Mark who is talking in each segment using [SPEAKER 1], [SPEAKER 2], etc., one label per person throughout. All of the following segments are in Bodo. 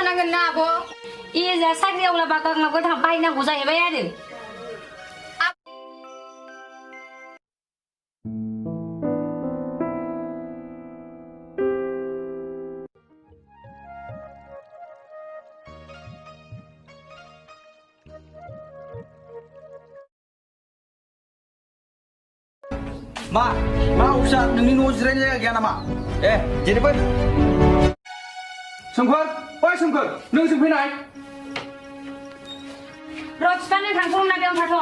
[SPEAKER 1] थांनांगोन ना आब'
[SPEAKER 2] जा साख्रियावला बा गांनावबो बायनांगौ जाहैबाय आरो
[SPEAKER 3] मा अफिसा नोंनि न' जिरायनो जायगा गैया नामा जेनेबा सोमखोर ओइ सोमखोर नों सोंफैनाय
[SPEAKER 2] र' बिफा नों थांथ'ना बेयाव थाथ'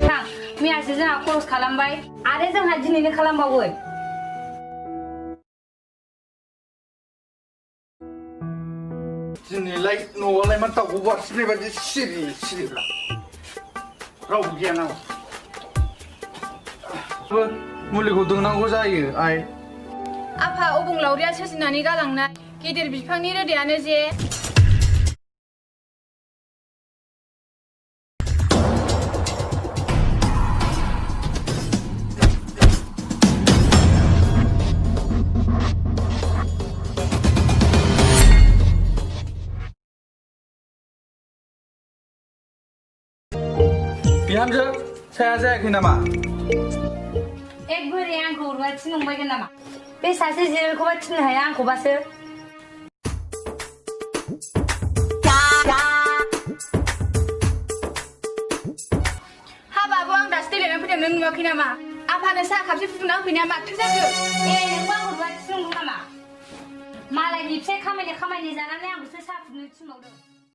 [SPEAKER 2] थां मैयासो जोंहा खरस खालामबाय आरो जोंहा दिनैनो खालामबावो
[SPEAKER 3] दिनैलाय न'आवलाय मा दाउखौ बारसिनाय बायदि सिरिब्ला रावबो गैया नामा मुलिखौ दौनांगौ जायो आइ
[SPEAKER 1] आफा अबंलावरिया सोरजिनानै गालांनाय गिदिर बिफांनि रोदायानो जे
[SPEAKER 3] बिहामजो साया जायाखै नामा
[SPEAKER 2] एक बोरै आंखौ रुवाथि नंबायगोन नामा बे सासे जिरायखौबा थिननो हाया आंखौबासो
[SPEAKER 1] हाबाबो आं दासो दैलायनानै फैदों नों नुवाखै नामा आफानो साहा खापसे फुदुंना होफैनाया माथो जाखो
[SPEAKER 2] नोंबो आंखौ रुवाथि नंगौ नामा मालायनि फिसाय खामायनो जानानै आंखौसो साहा फुदुंनो थिनबावदों